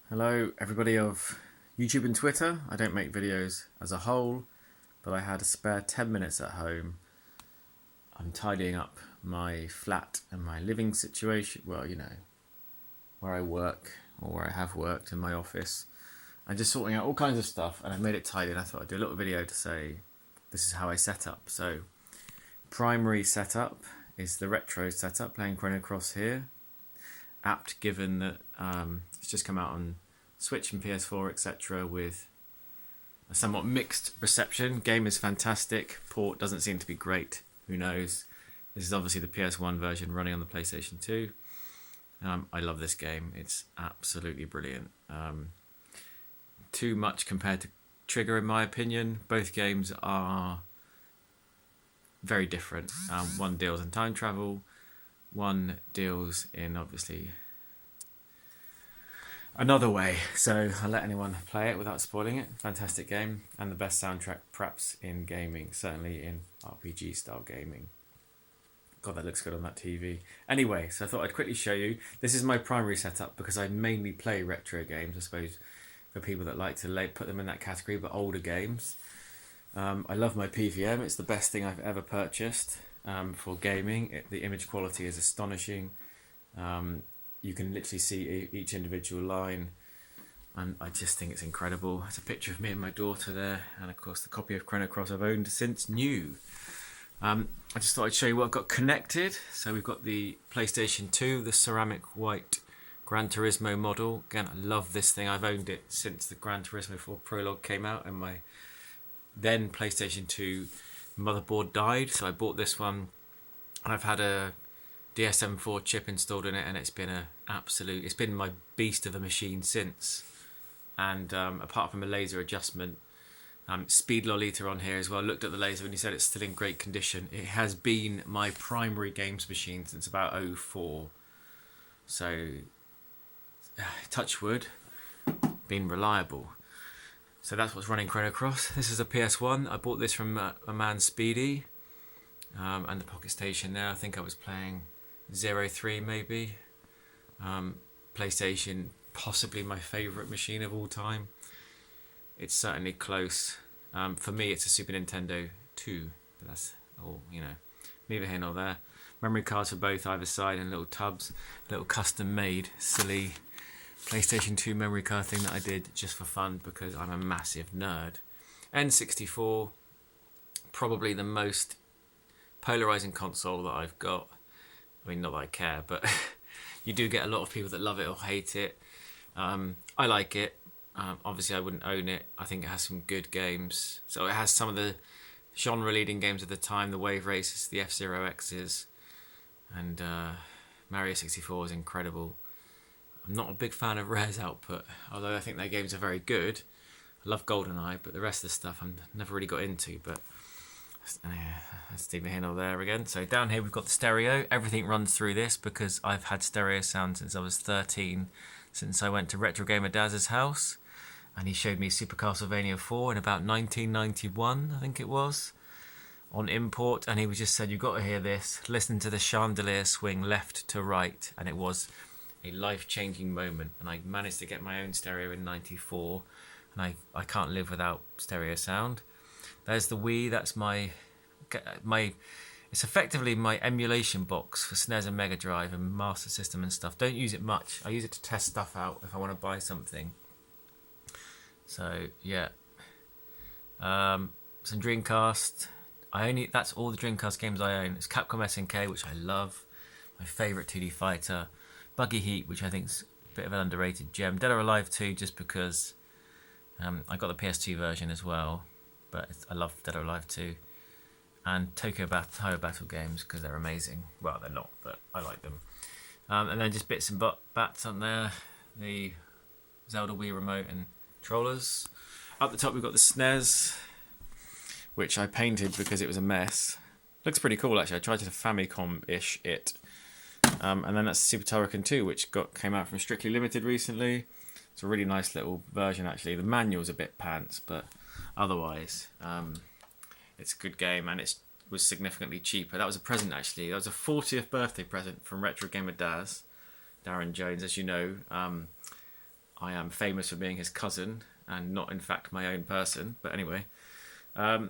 Hello, everybody of YouTube and Twitter. I don't make videos as a whole, but I had a spare 10 minutes at home. I'm tidying up my flat and my living situation. Well, where I work or where I have worked in my office. I'm just sorting out all kinds of stuff, and I've made it tidy. And I thought I'd do a little video to say this is how I set up. So, primary setup is the retro setup, playing Chrono Cross here. Apt given that it's just come out on Switch and PS4, etc., with a somewhat mixed reception. Game is fantastic. Port doesn't seem to be great. Who knows? This is obviously the PS1 version running on the PlayStation 2. I love this game. It's absolutely brilliant. Too much compared to Trigger, in my opinion. Both games are very different. One deals in time travel. One deals in, obviously, another way. So I'll let anyone play it without spoiling it. Fantastic game, and the best soundtrack perhaps in gaming, certainly in RPG style gaming. God, that looks good on that TV. Anyway, so I thought I'd quickly show you. This is my primary setup because I mainly play retro games, I suppose, for people that like to put them in that category, but older games. I love my PVM. It's the best thing I've ever purchased for gaming. The image quality is astonishing. You can literally see each individual line, and I just think it's incredible. It's a picture of me and my daughter there, and of course the copy of Chrono Cross I've owned since new. I just thought I'd show you what I've got connected. So we've got the PlayStation 2, the ceramic white Gran Turismo model. Again, I love this thing. I've owned it since the Gran Turismo 4 Prologue came out, and my then PlayStation 2 motherboard died, so I bought this one, and I've had a DSM-4 chip installed in it, and it's been it's been my beast of a machine since. And apart from a laser adjustment, Speed Lolita on here as well, looked at the laser and he said it's still in great condition. It has been my primary games machine since about 04, so touch wood, been reliable. So that's what's running Chrono Cross. This is a PS1. I bought this from a man Speedy, and the Pocket Station there. I think I was playing 03 maybe. PlayStation, possibly my favourite machine of all time. It's certainly close. For me, it's a Super Nintendo 2, but that's all, neither here nor there. Memory cards for both either side, and little tubs, little custom made silly PlayStation 2 memory card thing that I did just for fun because I'm a massive nerd. N64, probably the most polarizing console that I've got. I mean, not that I care, but you do get a lot of people that love it or hate it. I like it. Obviously, I wouldn't own it. I think it has some good games. So it has some of the genre-leading games of the time, the Wave Races, the F-Zero X's, and Mario 64 is incredible. I'm not a big fan of Rare's output, although I think their games are very good. I love GoldenEye, but the rest of the stuff I've never really got into, but that's neither here nor there again. So down here we've got the stereo. Everything runs through this because I've had stereo sound since I was 13, since I went to Retro Gamer Daz's house, and he showed me Super Castlevania 4 in about 1991, I think it was, on import, and he just said, you've got to hear this, listen to the chandelier swing left to right, and it was a life-changing moment. And I managed to get my own stereo in 94, and I can't live without stereo sound. There's the Wii. That's my it's effectively my emulation box for SNES and Mega Drive and Master System and stuff. Don't use it much. I use it to test stuff out if I want to buy something. So yeah, some Dreamcast. That's all the Dreamcast games I own. It's Capcom SNK, which I love. My favourite 2D fighter. Buggy Heat, which I think is a bit of an underrated gem. Dead or Alive 2, just because I got the PS2 version as well, but I love Dead or Alive 2. And Tokyo Battle games, because they're amazing. Well, they're not, but I like them. And then just bits and bats on there. The Zelda Wii remote and controllers. Up the top we've got the SNES, which I painted because it was a mess. Looks pretty cool actually. I tried to Famicom-ish it. And then that's Super Turrican 2, which came out from Strictly Limited recently. It's a really nice little version actually. The manual's a bit pants, but otherwise it's a good game, and it was significantly cheaper. That was a present actually. That was a 40th birthday present from Retro Gamer Daz, Darren Jones, as you know. I am famous for being his cousin and not in fact my own person. But anyway, that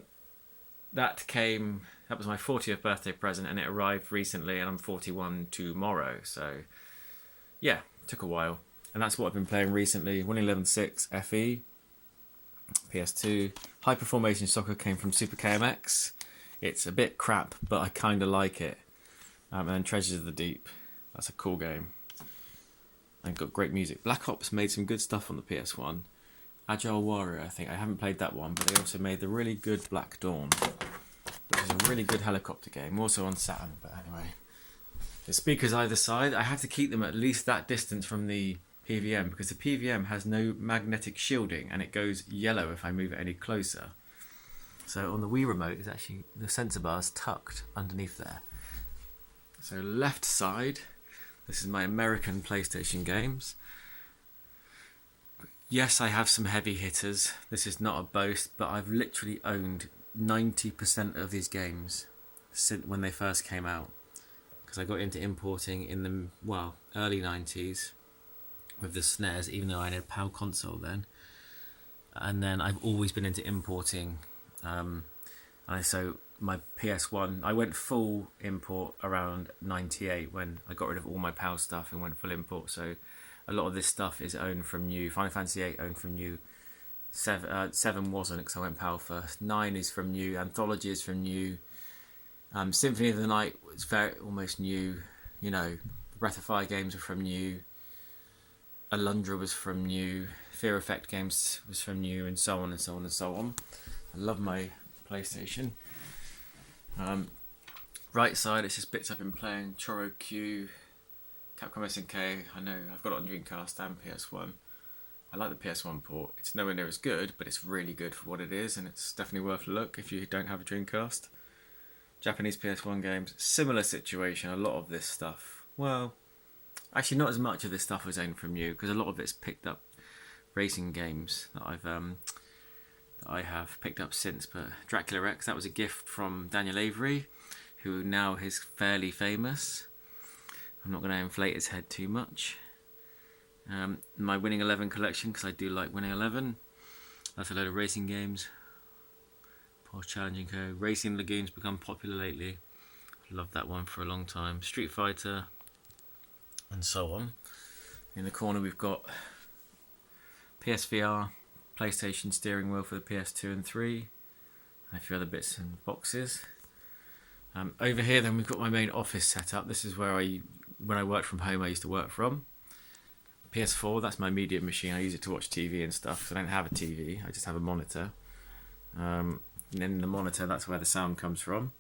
was my 40th birthday present, and it arrived recently, and I'm 41 tomorrow. So yeah, took a while. And that's what I've been playing recently. 1.11.6 FE, PS2. Hyper Formation Soccer came from Super KMX. It's a bit crap, but I kind of like it. And then Treasures of the Deep. That's a cool game. And got great music. Black Ops made some good stuff on the PS1. Agile Warrior, I think. I haven't played that one, but they also made the really good Black Dawn, which is a really good helicopter game. Also on Saturn, but anyway. The speakers either side, I have to keep them at least that distance from the PVM, because the PVM has no magnetic shielding and it goes yellow if I move it any closer. So on the Wii remote, it's actually the sensor bar is tucked underneath there. So left side, this is my American PlayStation games. Yes, I have some heavy hitters. This is not a boast, but I've literally owned 90% of these games since when they first came out. Because I got into importing in the, early 90s with the SNES, even though I had a PAL console then. And then I've always been into importing. So my PS1, I went full import around 98 when I got rid of all my PAL stuff and went full import. So a lot of this stuff is owned from new. Final Fantasy 8 owned from new. 7 wasn't, because I went PAL first. 9 is from new. Anthology is from new. Symphony of the Night was almost new. You know, Breath of Fire games are from new. Alundra was from new. Fear Effect games was from new, and so on and so on and so on. I love my PlayStation. Right side, it's just bits I've been playing. Choro Q, Capcom SNK. I know I've got it on Dreamcast and PS1. I like the PS1 port. It's nowhere near as good, but it's really good for what it is, and it's definitely worth a look if you don't have a Dreamcast. Japanese PS1 games, similar situation. A lot of this stuff, well, actually not as much of this stuff was owned from you, because a lot of it's picked up racing games that I have picked up since. But Dracula X, that was a gift from Daniel Avery, who now is fairly famous. I'm not going to inflate his head too much. My Winning 11 collection, because I do like Winning 11. That's a load of racing games. Porsche Challenging Co. Racing Lagoon's become popular lately. Loved that one for a long time. Street Fighter, and so on. In the corner we've got PSVR, PlayStation steering wheel for the PS2 and 3, and a few other bits and boxes. Over here then we've got my main office setup. This is where when I worked from home, I used to work from. PS4, that's my media machine. I use it to watch TV and stuff. So I don't have a TV, I just have a monitor. And in the monitor, that's where the sound comes from.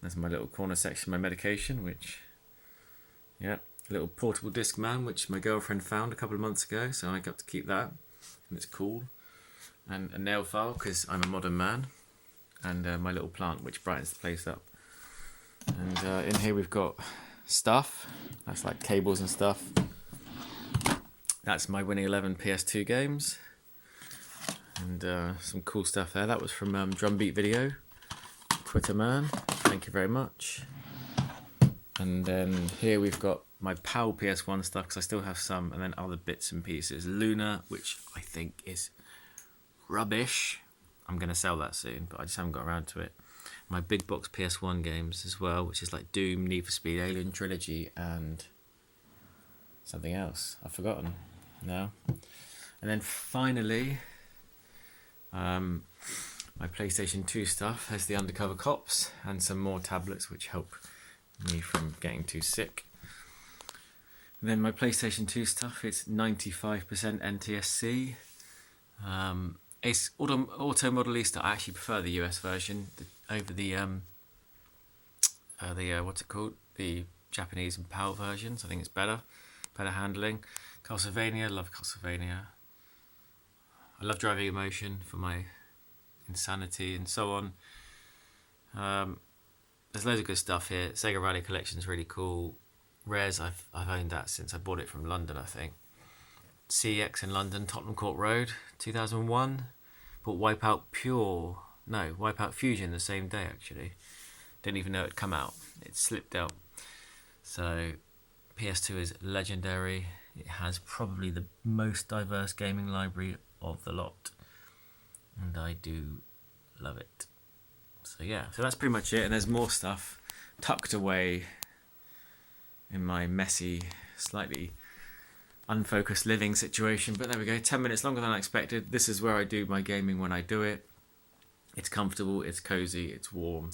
There's my little corner section, my medication, which, a little portable Discman, which my girlfriend found a couple of months ago, so I got to keep that, and it's cool. And a nail file, because I'm a modern man. And my little plant, which brightens the place up. And in here we've got stuff. That's like cables and stuff. That's my Winning 11 PS2 games. And some cool stuff there. That was from Drumbeat Video. Twitter man, thank you very much. And then here we've got my PAL PS1 stuff, because I still have some, and then other bits and pieces. Luna, which I think is rubbish. I'm going to sell that soon, but I just haven't got around to it. My big box PS1 games as well, which is like Doom, Need for Speed, Alien Trilogy, and something else I've forgotten now. And then finally, my PlayStation 2 stuff has the Undercover Cops and some more tablets which help me from getting too sick. And then my PlayStation 2 stuff, it's 95% NTSC. It's Auto Modelista. I actually prefer the US version over the what's it called? The Japanese and PAL versions. I think it's better handling. Castlevania, love Castlevania. I love Driving Emotion for my insanity and so on. There's loads of good stuff here. Sega Rally Collection is really cool. Rares, I've owned that since I bought it from London, I think. CEX in London, Tottenham Court Road, 2001. Bought Wipeout Fusion the same day, actually. Didn't even know it'd come out. It slipped out. So PS2 is legendary. It has probably the most diverse gaming library of the lot, and I do love it. So yeah, so that's pretty much it, and there's more stuff tucked away in my messy, slightly unfocused living situation, but there we go. 10 minutes longer than I expected. This is where I do my gaming when I do it. It's comfortable, it's cozy, it's warm.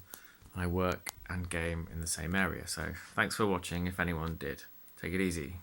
I work and game in the same area. So thanks for watching if anyone did. Take it easy.